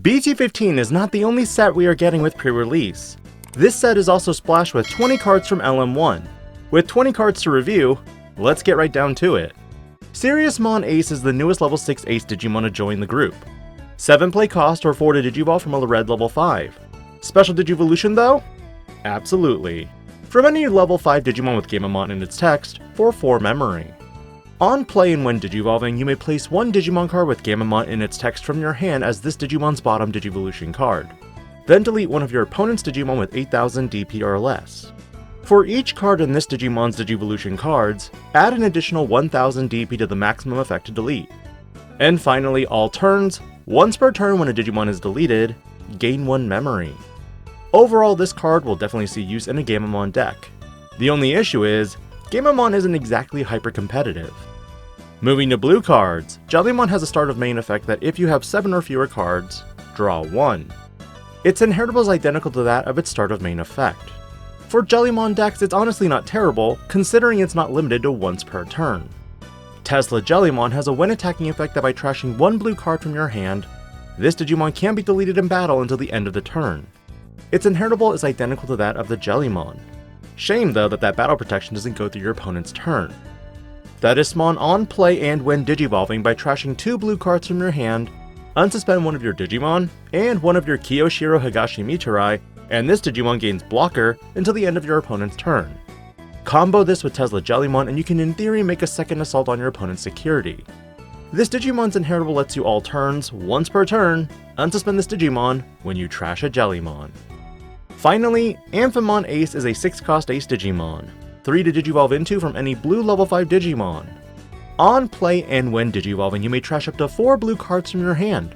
BT15 is not the only set we are getting with pre-release. This set is also splashed with 20 cards from LM1. With 20 cards to review, let's get right down to it. Seriousmon Ace is the newest level 6 Ace Digimon to join the group. 7 play cost or 4 to Digivolve from a red level 5. Special Digivolution though? Absolutely. From any level 5 Digimon with gammamon in its text for 4 memory. On play and when Digivolving, you may place one Digimon card with gammamon in its text from your hand as this Digimon's bottom Digivolution card. Then delete one of your opponent's Digimon with 8000 DP or less. For each card in this Digimon's Digivolution cards, add an additional 1000 DP to the maximum effect to delete. And finally, all turns, once per turn when a Digimon is deleted, gain 1 memory. Overall, this card will definitely see use in a gammamon deck. The only issue is, gammamon isn't exactly hyper-competitive. Moving to blue cards, Jellymon has a start of main effect that if you have 7 or fewer cards, draw 1. Its inheritable is identical to that of its start of main effect. For Jellymon decks, it's honestly not terrible, considering it's not limited to once per turn. Tesla Jellymon has a when attacking effect that by trashing 1 blue card from your hand, this Digimon can't be deleted in battle until the end of the turn. Its inheritable is identical to that of the Jellymon. Shame though that battle protection doesn't go through your opponent's turn. Thetismon on play and when Digivolving by trashing 2 blue cards from your hand, unsuspend one of your Digimon, and one of your Kiyoshiro Higashi Miturai, and this Digimon gains blocker until the end of your opponent's turn. Combo this with Tesla Jellymon and you can in theory make a second assault on your opponent's security. This Digimon's inheritable lets you all turns, once per turn, unsuspend this Digimon when you trash a Jellymon. Finally, Amphimon Ace is a 6-cost Ace Digimon, 3 to Digivolve into from any blue level 5 Digimon. On play and when Digivolving, you may trash up to 4 blue cards from your hand.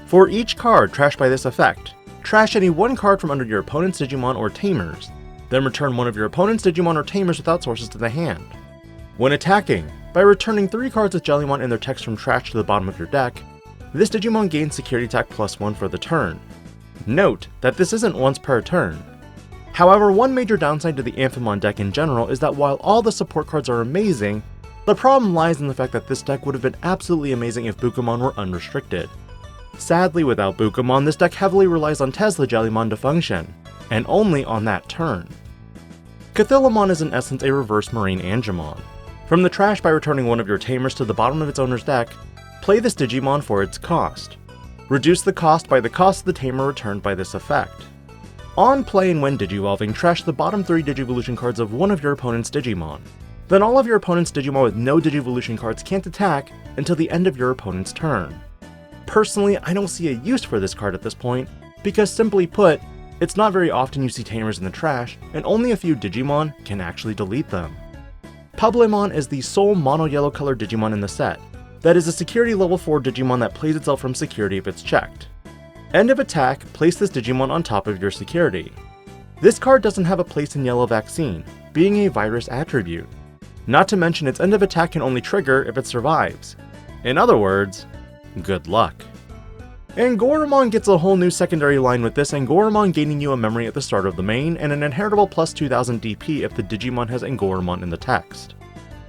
For each card trashed by this effect, trash any 1 card from under your opponent's Digimon or Tamers, then return one of your opponent's Digimon or Tamers without sources to the hand. When attacking, by returning 3 cards with Jellymon and their text from trash to the bottom of your deck, this Digimon gains security attack +1 for the turn. Note that this isn't once per turn. However, one major downside to the Amphimon deck in general is that while all the support cards are amazing, the problem lies in the fact that this deck would have been absolutely amazing if Bukamon were unrestricted. Sadly, without Bukamon, this deck heavily relies on Tesla Jellymon to function, and only on that turn. Cathilamon is in essence a reverse Marine Angemon. From the trash by returning one of your Tamers to the bottom of its owner's deck, play this Digimon for its cost. Reduce the cost by the cost of the Tamer returned by this effect. On play and when Digivolving, trash the bottom 3 Digivolution cards of one of your opponent's Digimon. Then all of your opponent's Digimon with no Digivolution cards can't attack until the end of your opponent's turn. Personally, I don't see a use for this card at this point, because simply put, it's not very often you see Tamers in the trash, and only a few Digimon can actually delete them. Pablemon is the sole mono-yellow colored Digimon in the set. That is a security level 4 Digimon that plays itself from security if it's checked. End of attack, place this Digimon on top of your security. This card doesn't have a place in Yellow Vaccine, being a virus attribute. Not to mention its end of attack can only trigger if it survives. In other words, good luck. Angoramon gets a whole new secondary line with this Angoramon gaining you a memory at the start of the main and an inheritable +2000 DP if the Digimon has Angoramon in the text.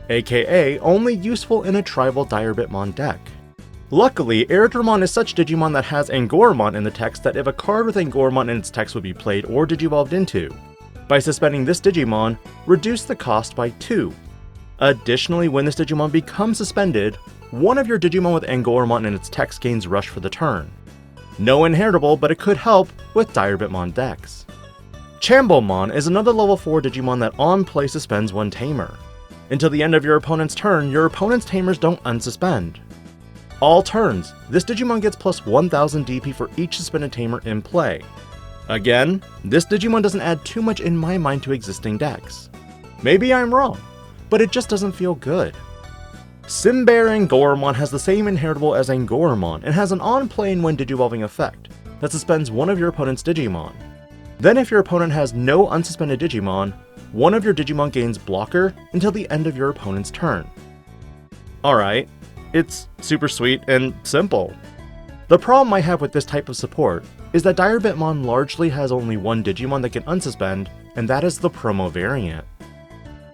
AKA only useful in a tribal diarbbitmon deck. Luckily, Airdramon is such Digimon that has Angoramon in the text that if a card with Angoramon in its text would be played or Digivolved into, by suspending this Digimon, reduce the cost by 2. Additionally, when this Digimon becomes suspended, one of your Digimon with Angoramon in its text gains Rush for the turn. No inheritable, but it could help with diarbbitmon decks. Chambomon is another level 4 Digimon that on play suspends one Tamer. Until the end of your opponent's turn, your opponent's Tamers don't unsuspend. All turns, this Digimon gets +1000 DP for each suspended Tamer in play. Again, this Digimon doesn't add too much in my mind to existing decks. Maybe I'm wrong, but it just doesn't feel good. Simbear Angoramon has the same inheritable as Angoramon and has an on-play and when Digivolving effect that suspends one of your opponent's Digimon. Then if your opponent has no unsuspended Digimon, one of your Digimon gains blocker until the end of your opponent's turn. Alright, it's super sweet and simple. The problem I have with this type of support is that diarbbitmon largely has only one Digimon that can unsuspend, and that is the promo variant.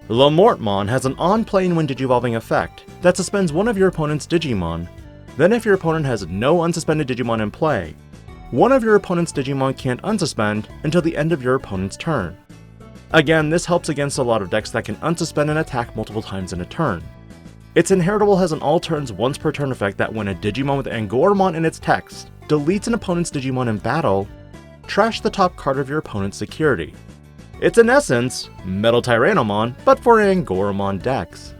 Lamortmon has an on-play and when Digivolving effect that suspends one of your opponent's Digimon. Then if your opponent has no unsuspended Digimon in play, One of your opponent's Digimon can't unsuspend until the end of your opponent's turn. Again, this helps against a lot of decks that can unsuspend and attack multiple times in a turn. Its inheritable has an all turns once per turn effect that when a Digimon with angoramon in its text deletes an opponent's Digimon in battle, trash the top card of your opponent's security. It's in essence Metal Tyrannomon, but for angoramon decks.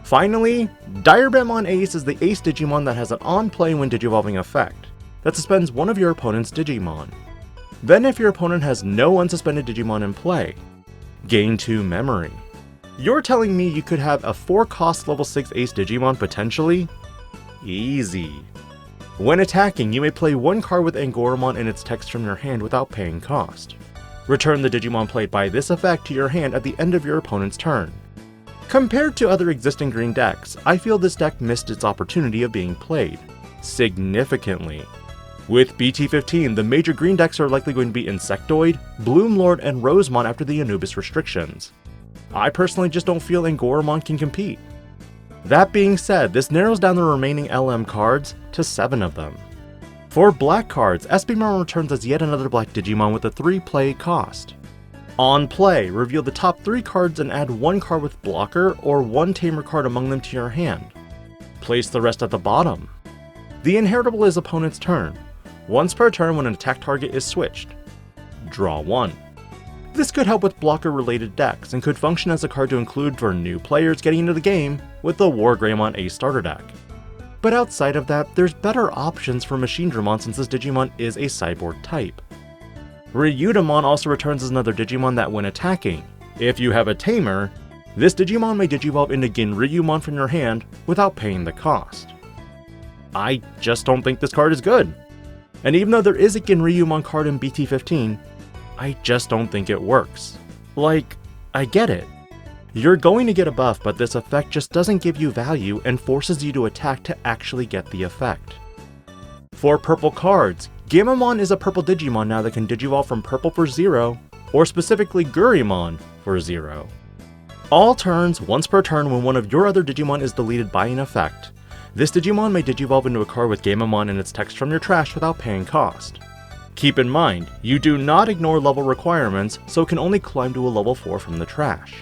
Finally, diarbbitmon Ace is the Ace Digimon that has an on-play when Digivolving effect that suspends one of your opponent's Digimon. Then if your opponent has no unsuspended Digimon in play, gain 2 memory. You're telling me you could have a 4-cost level 6 Ace Digimon potentially? Easy. When attacking, you may play one card with angoramon in its text from your hand without paying cost. Return the Digimon played by this effect to your hand at the end of your opponent's turn. Compared to other existing green decks, I feel this deck missed its opportunity of being played significantly. With BT15, the major green decks are likely going to be Insectoid, Bloomlord, and Rosemon after the Anubis restrictions. I personally just don't feel angoramon can compete. That being said, this narrows down the remaining LM cards to 7 of them. For black cards, amphimon returns as yet another black Digimon with a 3-play cost. On play, reveal the top 3 cards and add 1 card with blocker or 1 tamer card among them to your hand. Place the rest at the bottom. The inheritable is opponent's turn. Once per turn when an attack target is switched. Draw 1. This could help with blocker-related decks, and could function as a card to include for new players getting into the game with the Wargreymon Ace starter deck. But outside of that, there's better options for Machinedramon since this Digimon is a cyborg type. Ryutamon also returns as another Digimon that when attacking, if you have a tamer, this Digimon may Digivolve into Ginryumon from your hand without paying the cost. I just don't think this card is good. And even though there is a Ginryumon card in BT15, I just don't think it works. Like, I get it. You're going to get a buff, but this effect just doesn't give you value and forces you to attack to actually get the effect. For purple cards, Gammamon is a purple Digimon now that can Digivolve from purple for 0, or specifically Gurymon for 0. All turns, once per turn when one of your other Digimon is deleted by an effect, this Digimon may Digivolve into a card with Gammamon in its text from your trash without paying cost. Keep in mind, you do not ignore level requirements, so it can only climb to a level 4 from the trash.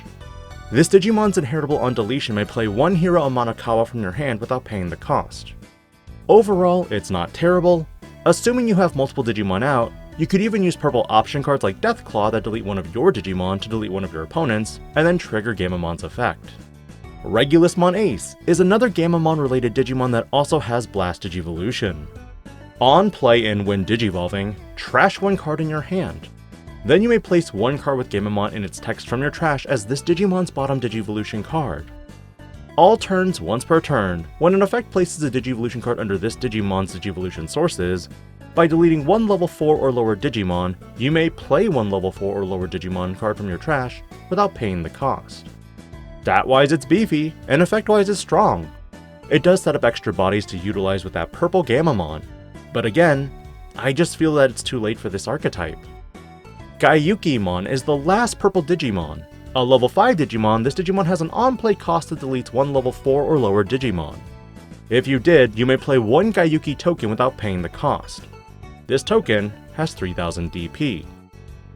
This Digimon's inheritable on deletion may play 1 hero Amanakawa from your hand without paying the cost. Overall, it's not terrible. Assuming you have multiple Digimon out, you could even use purple option cards like Deathclaw that delete one of your Digimon to delete one of your opponents, and then trigger Gammamon's effect. Regulusmon Ace is another Gammamon related Digimon that also has Blast Digivolution. On play and when Digivolving, trash 1 card in your hand. Then you may place 1 card with Gammamon in its text from your trash as this Digimon's bottom Digivolution card. All turns, once per turn, when an effect places a Digivolution card under this Digimon's Digivolution sources, by deleting 1 level 4 or lower Digimon, you may play 1 level 4 or lower Digimon card from your trash without paying the cost. Stat-wise it's beefy, and effect-wise it's strong. It does set up extra bodies to utilize with that purple Gammamon, but again, I just feel that it's too late for this archetype. Gyukimon is the last purple Digimon. A level 5 Digimon, this Digimon has an on-play cost that deletes 1 level 4 or lower Digimon. If you did, you may play 1 Gyuki token without paying the cost. This token has 3000 DP.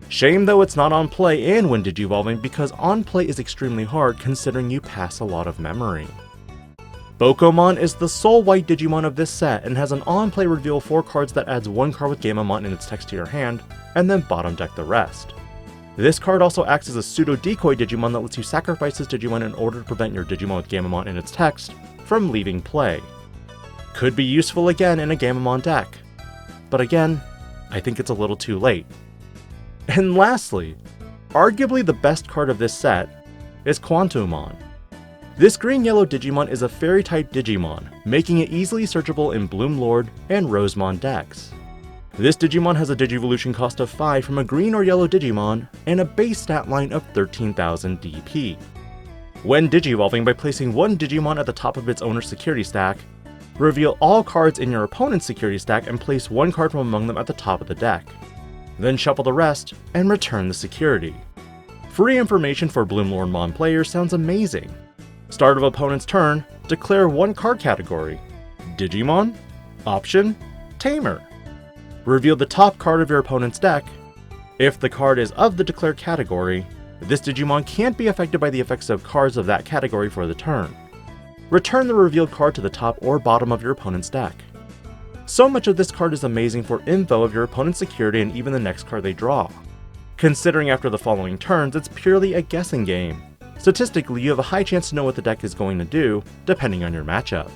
Shame though it's not on play and when Digivolving because on play is extremely hard considering you pass a lot of memory. Bokomon is the sole white Digimon of this set and has an on-play reveal 4 cards that adds 1 card with Gammamon in its text to your hand, and then bottom deck the rest. This card also acts as a pseudo-decoy Digimon that lets you sacrifice this Digimon in order to prevent your Digimon with Gammamon in its text from leaving play. Could be useful again in a Gammamon deck, but again, I think it's a little too late. And lastly, arguably the best card of this set is Quantumon. This green-yellow Digimon is a fairy-type Digimon, making it easily searchable in Bloomlord and Rosemon decks. This Digimon has a Digivolution cost of 5 from a green or yellow Digimon, and a base stat line of 13,000 DP. When Digivolving by placing 1 Digimon at the top of its owner's security stack, reveal all cards in your opponent's security stack and place 1 card from among them at the top of the deck. Then shuffle the rest and return the security. Free information for Bloomlordmon players sounds amazing. Start of opponent's turn, declare 1 card category. Digimon, Option, Tamer. Reveal the top card of your opponent's deck. If the card is of the declared category, this Digimon can't be affected by the effects of cards of that category for the turn. Return the revealed card to the top or bottom of your opponent's deck. So much of this card is amazing for info of your opponent's security and even the next card they draw. Considering after the following turns, it's purely a guessing game. Statistically, you have a high chance to know what the deck is going to do, depending on your matchup.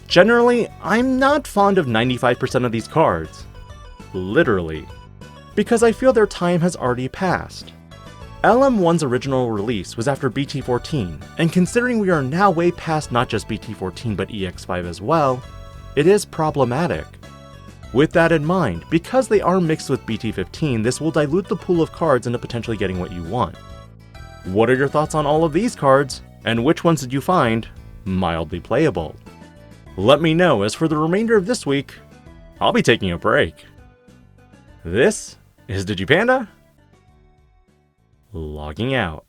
Generally, I'm not fond of 95% of these cards. Literally. Because I feel their time has already passed. LM1's original release was after BT14, and considering we are now way past not just BT14 but EX5 as well, it is problematic. With that in mind, because they are mixed with BT15, this will dilute the pool of cards into potentially getting what you want. What are your thoughts on all of these cards, and which ones did you find mildly playable? Let me know, as for the remainder of this week, I'll be taking a break. This is DIGI-PANDA, logging out.